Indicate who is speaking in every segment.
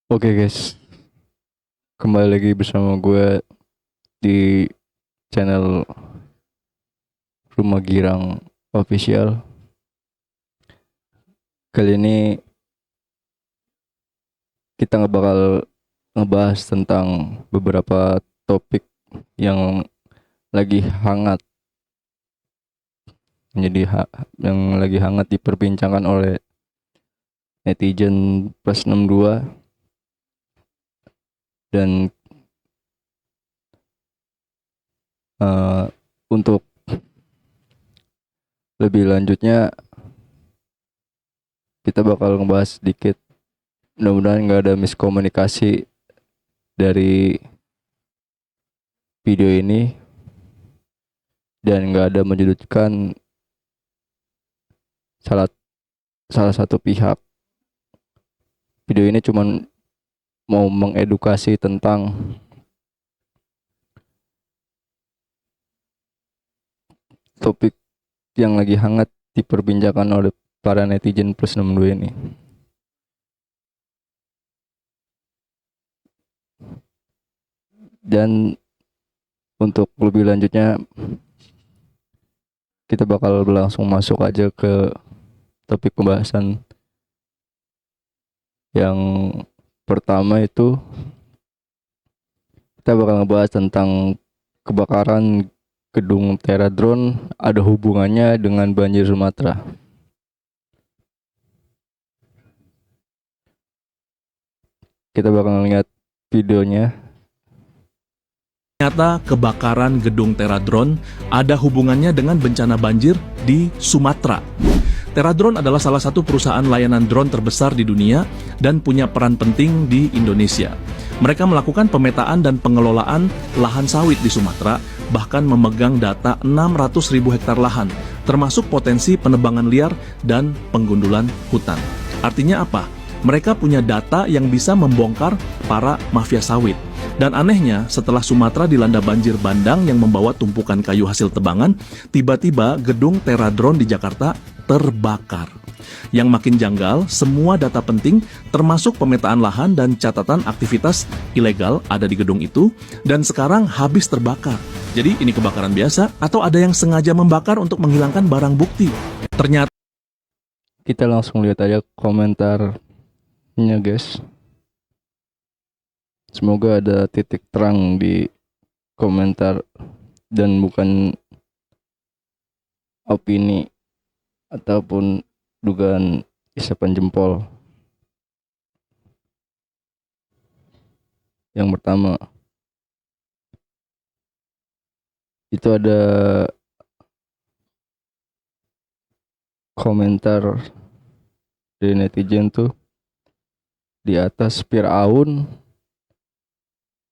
Speaker 1: Oke guys, kembali lagi bersama gue di channel Rumah Girang Official. Kali ini kita nggak bakal ngebahas tentang beberapa topik yang lagi hangat, yang lagi hangat diperbincangkan oleh netizen plus 62. Dan eh, untuk lebih lanjutnya kita bakal ngebahas sedikit. Mudah-mudahan nggak ada miskomunikasi dari video ini dan nggak ada menyudutkan salah salah satu pihak. Video ini cuman mau mengedukasi tentang topik yang lagi hangat diperbincangkan oleh para netizen plus 62 ini. Dan untuk lebih lanjutnya kita bakal langsung masuk aja ke topik pembahasan yang pertama. Itu kita bakal ngebahas tentang kebakaran gedung Teradron ada hubungannya dengan banjir Sumatera. Kita bakal lihat videonya.
Speaker 2: Ternyata kebakaran gedung Teradron ada hubungannya dengan bencana banjir di Sumatera. Teradron adalah salah satu perusahaan layanan drone terbesar di dunia dan punya peran penting di Indonesia. Mereka melakukan pemetaan dan pengelolaan lahan sawit di Sumatera, bahkan memegang data 600.000 hektar lahan, termasuk potensi penebangan liar dan penggundulan hutan. Artinya apa? Mereka punya data yang bisa membongkar para mafia sawit. Dan anehnya, setelah Sumatera dilanda banjir bandang yang membawa tumpukan kayu hasil tebangan, tiba-tiba gedung Teradron di Jakarta terbakar. Yang makin janggal, semua data penting termasuk pemetaan lahan dan catatan aktivitas ilegal ada di gedung itu, dan sekarang habis terbakar. Jadi ini kebakaran biasa atau ada yang sengaja membakar untuk menghilangkan barang bukti? Ternyata
Speaker 1: Kita langsung lihat aja komentarnya guys. Semoga ada titik terang di komentar dan bukan opini ataupun dugaan isapan jempol. Yang pertama, itu ada komentar dari netizen tuh, di atas Firaun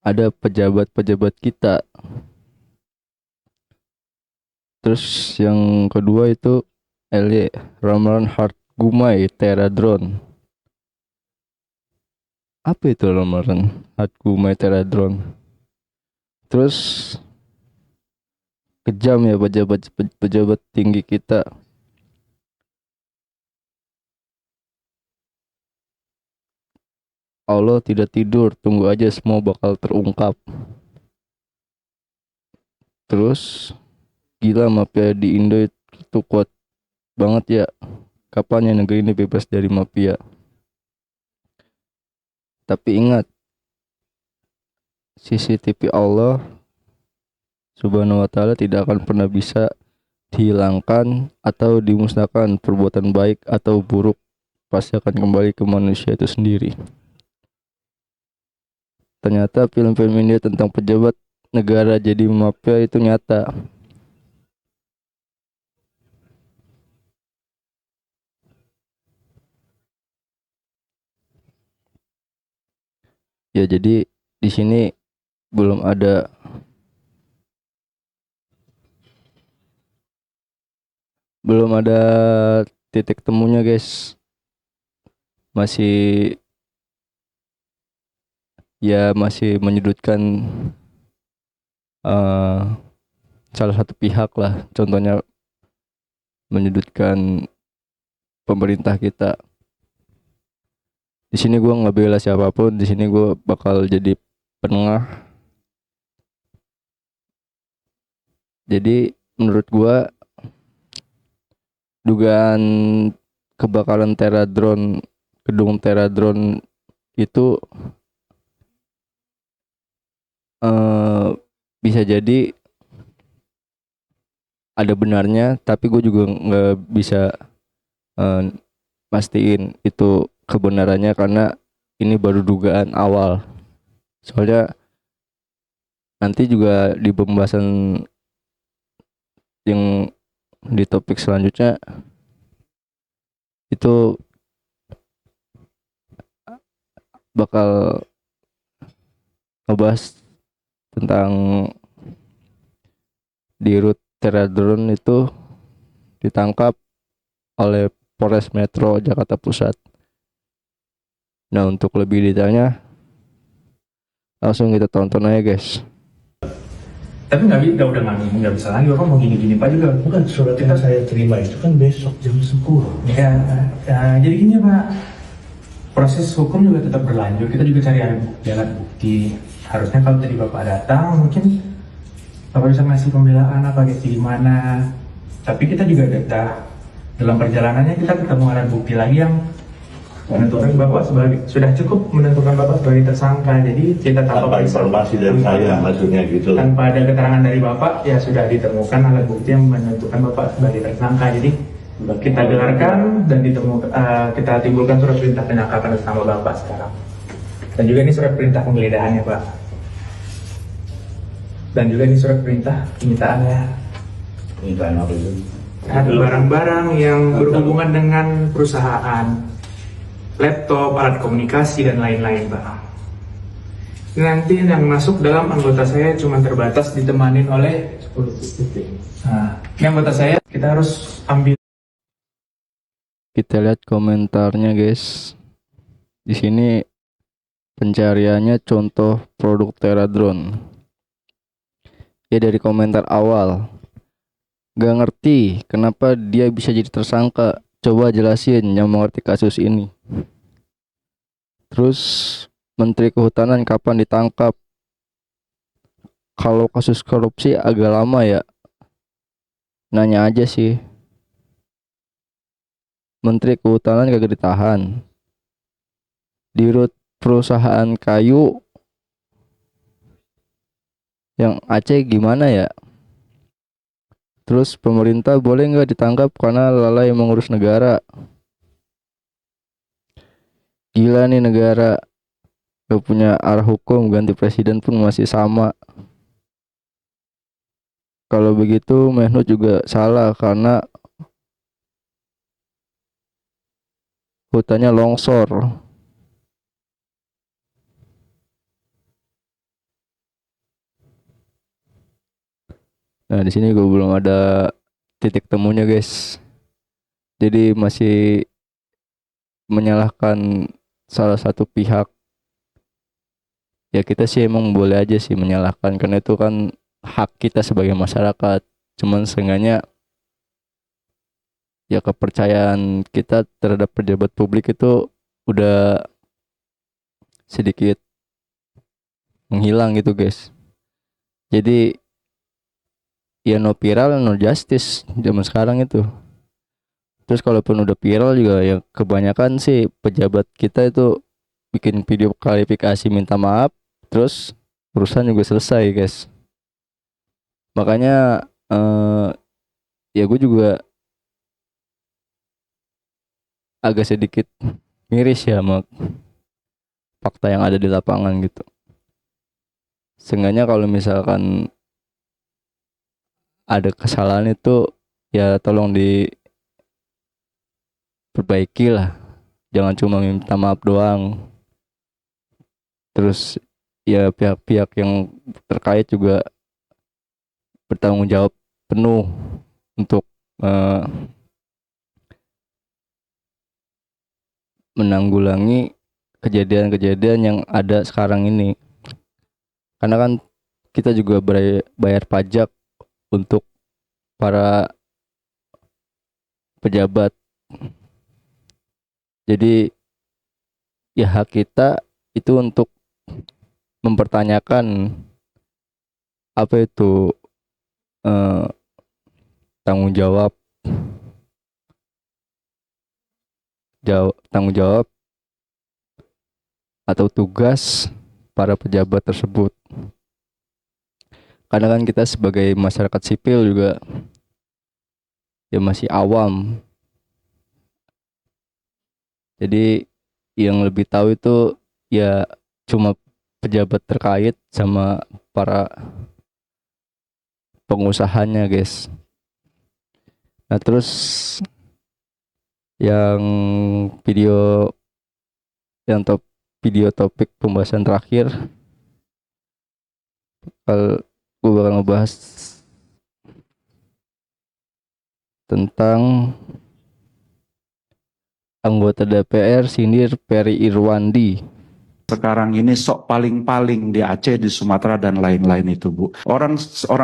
Speaker 1: ada pejabat-pejabat kita. Terus yang kedua itu Eli Ramalan Hart Gumai Teradron. Apa itu Ramalan Hart Gumai Teradron? Terus kejam ya pejabat tinggi kita. Allah tidak tidur, tunggu aja semua bakal terungkap. Terus gila mafia di Indo itu kuat banget ya. Kapan ya negeri ini bebas dari mafia? Tapi ingat, CCTV Allah Subhanahu wa taala tidak akan pernah bisa dihilangkan atau dimusnahkan. Perbuatan baik atau buruk pasti akan kembali ke manusia itu sendiri. Ternyata film-film India tentang pejabat negara jadi mafia itu nyata. Ya jadi di sini belum ada belum ada titik temunya guys. Masih masih menyudutkan eh, salah satu pihak lah. Contohnya menyudutkan pemerintah kita. Di sini gue nggak bela siapapun, di sini gue bakal jadi penengah. Jadi menurut gue dugaan kebakaran gedung Teradron itu bisa jadi ada benarnya, tapi gue juga nggak bisa pastiin itu kebenarannya karena ini baru dugaan awal. Soalnya nanti juga di pembahasan yang di topik selanjutnya itu bakal ngebahas tentang Dirut Teradron itu ditangkap oleh Polres Metro Jakarta Pusat. Nah, untuk lebih detailnya langsung kita tonton aja guys.
Speaker 3: Tapi udah nggak bisa lagi, orang mau gini-gini Pak juga.
Speaker 4: Bukan, surat yang saya terima itu kan besok jam 10.
Speaker 3: Ya, jadi gini Pak, proses hukum juga tetap berlanjut. Kita juga cari alat bukti. Harusnya kalau tadi Bapak datang, mungkin Bapak bisa ngasih pembelaan apa kayak gimana. Tapi kita juga dalam perjalanannya kita ketemu alat bukti lagi yang menentukan Bapak sudah cukup menentukan Bapak sebagai tersangka. Jadi kita
Speaker 4: Tanpa informasi dari saya, maksudnya gitu.
Speaker 3: tanpa ada keterangan dari Bapak, ya sudah ditemukan alat bukti yang menentukan Bapak sebagai tersangka. Jadi kita dengarkan dan kita timbulkan surat perintah penangkapan atas nama Bapak sekarang. Dan juga ini surat perintah penggeledahannya Pak. Dan juga ini surat perintah penyitaannya.
Speaker 4: Penyitaan apa itu?
Speaker 3: Ada barang-barang yang berhubungan dengan perusahaan, laptop, alat komunikasi, dan lain-lain Pak. Nanti yang masuk dalam anggota saya cuma terbatas ditemanin oleh 10 titik. Nah, ini anggota saya kita harus ambil.
Speaker 1: Kita lihat komentarnya guys. Di sini pencariannya contoh produk Teradron. Ya dari komentar awal. Gak ngerti kenapa dia bisa jadi tersangka. Coba jelasin yang mengerti kasus ini. Terus Menteri Kehutanan kapan ditangkap? Kalau kasus korupsi agak lama ya. Nanya aja sih. Menteri Kehutanan kagak ditahan. Dirut perusahaan kayu yang Aceh gimana ya? Terus pemerintah boleh nggak ditangkap karena lalai mengurus negara? Gila nih negara, gak punya arah hukum, ganti presiden pun masih sama. Kalau begitu Menhub juga salah karena hutannya longsor. Nah di sini gue belum ada titik temunya guys. Jadi masih menyalahkan salah satu pihak. Ya kita sih emang boleh aja sih menyalahkan karena itu kan hak kita sebagai masyarakat. Cuman seenggaknya ya kepercayaan kita terhadap pejabat publik itu udah sedikit menghilang gitu guys. Jadi ya no viral no justice zaman sekarang itu. Terus kalaupun udah viral juga ya kebanyakan sih pejabat kita itu bikin video klarifikasi minta maaf terus urusan juga selesai guys. Makanya ya gue juga agak sedikit miris ya sama fakta yang ada di lapangan gitu. Seenggaknya kalau misalkan ada kesalahan itu ya tolong diperbaiki lah. Jangan cuma minta maaf doang. Terus ya pihak-pihak yang terkait juga bertanggung jawab penuh untuk menanggulangi kejadian-kejadian yang ada sekarang ini. Karena kan kita juga bayar pajak untuk para pejabat. Jadi ya hak kita itu untuk mempertanyakan apa itu eh, tanggung jawab tanggung jawab atau tugas para pejabat tersebut. Karena kan kita sebagai masyarakat sipil juga ya masih awam. Jadi yang lebih tahu itu ya cuma pejabat terkait sama para pengusahanya, guys. Nah, terus yang video video topik pembahasan terakhir, gue bakal ngebahas tentang anggota DPR sindir Peri Irwandi.
Speaker 5: Sekarang ini sok paling-paling di Aceh, di Sumatera dan lain-lain itu, Bu. Orang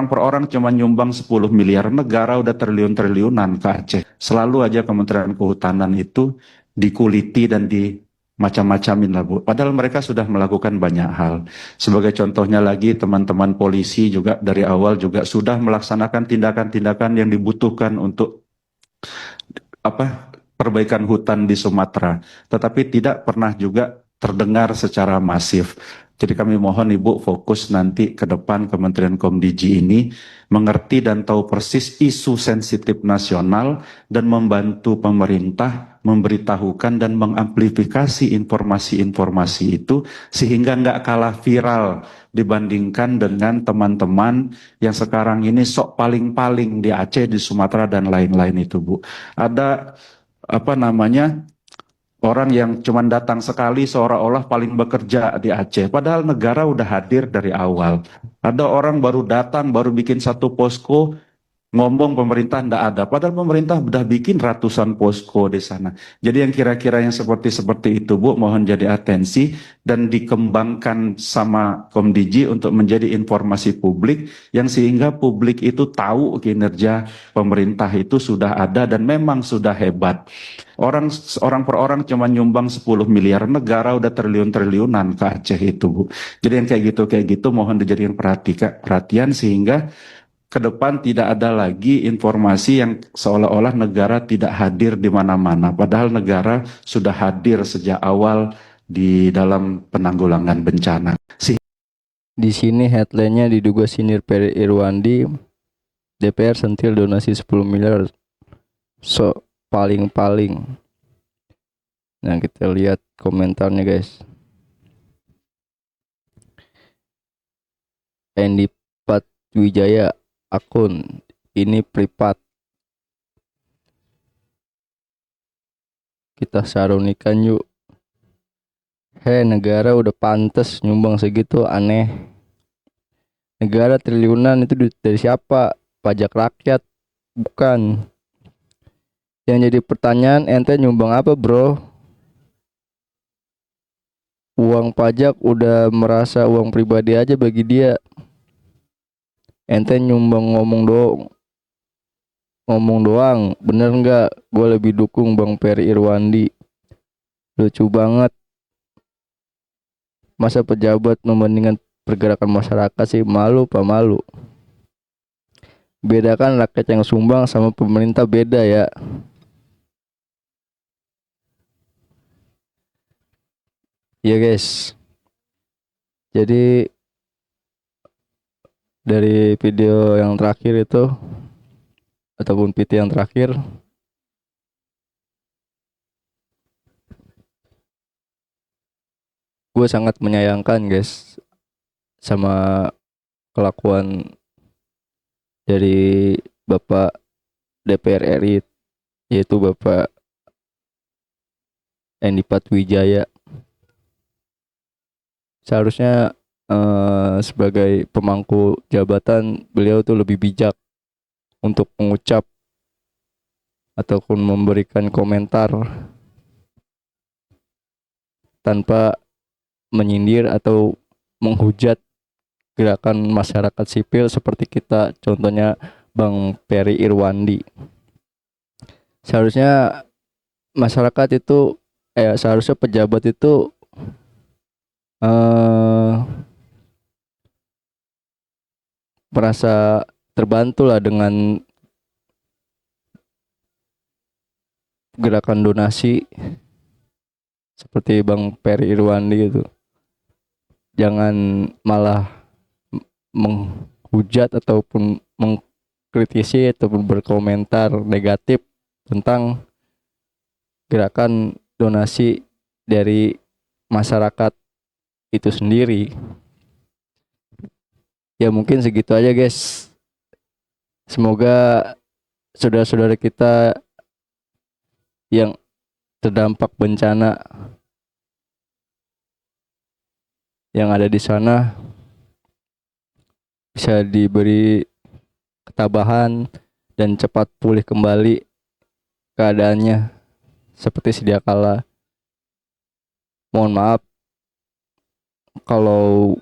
Speaker 5: per orang cuma nyumbang 10 miliar, negara udah triliun-triliunan ke Aceh. Selalu aja Kementerian Kehutanan itu dikuliti dan di macam-macamin lah, Bu. Padahal mereka sudah melakukan banyak hal. Sebagai contohnya lagi, teman-teman polisi juga dari awal juga sudah melaksanakan tindakan-tindakan yang dibutuhkan untuk perbaikan hutan di Sumatera, tetapi tidak pernah juga terdengar secara masif. Jadi kami mohon Ibu fokus nanti ke depan Kementerian Komdiji ini mengerti dan tahu persis isu sensitif nasional dan membantu pemerintah memberitahukan dan mengamplifikasi informasi-informasi itu sehingga nggak kalah viral dibandingkan dengan teman-teman yang sekarang ini sok paling-paling di Aceh, di Sumatera dan lain-lain itu, Bu. Ada orang yang cuma datang sekali seolah-olah paling bekerja di Aceh, padahal negara udah hadir dari awal. Ada orang baru datang, baru bikin satu posko, ngomong pemerintah ndak ada, padahal pemerintah udah bikin ratusan posko di sana. Jadi yang kira-kira yang seperti itu, Bu, mohon jadi atensi dan dikembangkan sama Komdiji untuk menjadi informasi publik yang sehingga publik itu tahu kinerja pemerintah itu sudah ada dan memang sudah hebat. Orang per orang cuma nyumbang 10 miliar, negara udah triliun-triliunan ke Aceh itu, Bu. Jadi yang kayak gitu mohon dijadikan perhatian sehingga ke depan tidak ada lagi informasi yang seolah-olah negara tidak hadir di mana-mana. Padahal negara sudah hadir sejak awal di dalam penanggulangan bencana.
Speaker 1: Di sini headline-nya diduga sindir Peri Irwandi, DPR sentil donasi 10 miliar. So paling-paling. Nah, kita lihat komentarnya, guys. Endi Patwijaya, akun ini privat. Kita sarunikan yuk. Negara udah pantes nyumbang segitu, aneh. Negara triliunan itu duit dari siapa? Pajak rakyat, bukan. Yang jadi pertanyaan, ente nyumbang apa, bro? Uang pajak udah merasa uang pribadi aja bagi dia. Ente nyumbang ngomong doang, bener nggak? Gue lebih dukung Bang Peri Irwandi. Lucu banget. Masa pejabat membandingkan pergerakan masyarakat sih, malu pak malu. Bedakan rakyat yang sumbang sama pemerintah, beda ya. Ya guys. Jadi dari video yang terakhir itu ataupun PT yang terakhir, gue sangat menyayangkan guys sama kelakuan dari Bapak DPR RI, yaitu Bapak Endi Patwijaya. Seharusnya sebagai pemangku jabatan, beliau tuh lebih bijak untuk mengucap ataupun memberikan komentar tanpa menyindir atau menghujat gerakan masyarakat sipil seperti kita, contohnya Bang Peri Irwandi. Seharusnya masyarakat itu seharusnya pejabat itu merasa terbantu lah dengan gerakan donasi seperti Bang Peri Irwandi gitu. Jangan malah menghujat ataupun mengkritisi ataupun berkomentar negatif tentang gerakan donasi dari masyarakat itu sendiri. Ya mungkin segitu aja guys. Semoga saudara-saudara kita yang terdampak bencana yang ada di sana bisa diberi ketabahan dan cepat pulih kembali keadaannya seperti sedia kala. Mohon maaf kalau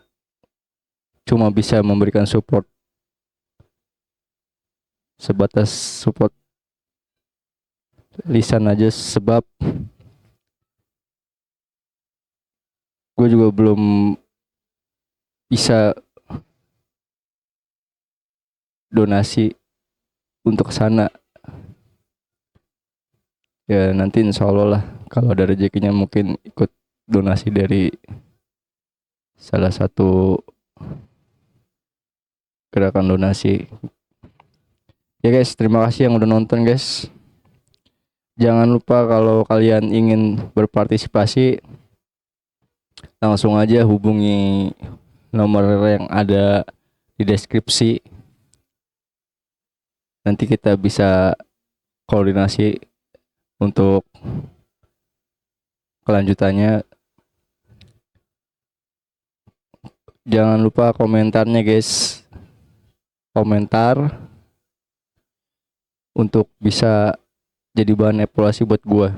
Speaker 1: cuma bisa memberikan support sebatas support lisan aja, sebab gue juga belum bisa donasi untuk sana. Ya nanti insya Allah lah kalau ada rezekinya mungkin ikut donasi dari salah satu gerakan donasi. Ya guys, terima kasih yang udah nonton guys. Jangan lupa kalau kalian ingin berpartisipasi, langsung aja hubungi nomor yang ada di deskripsi. Nanti kita bisa koordinasi untuk kelanjutannya. Jangan lupa komentarnya guys, komentar untuk bisa jadi bahan evaluasi buat gua.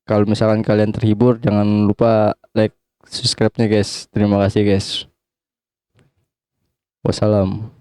Speaker 1: Kalau misalkan kalian terhibur, jangan lupa like, subscribe-nya guys. Terima kasih guys. Wassalam.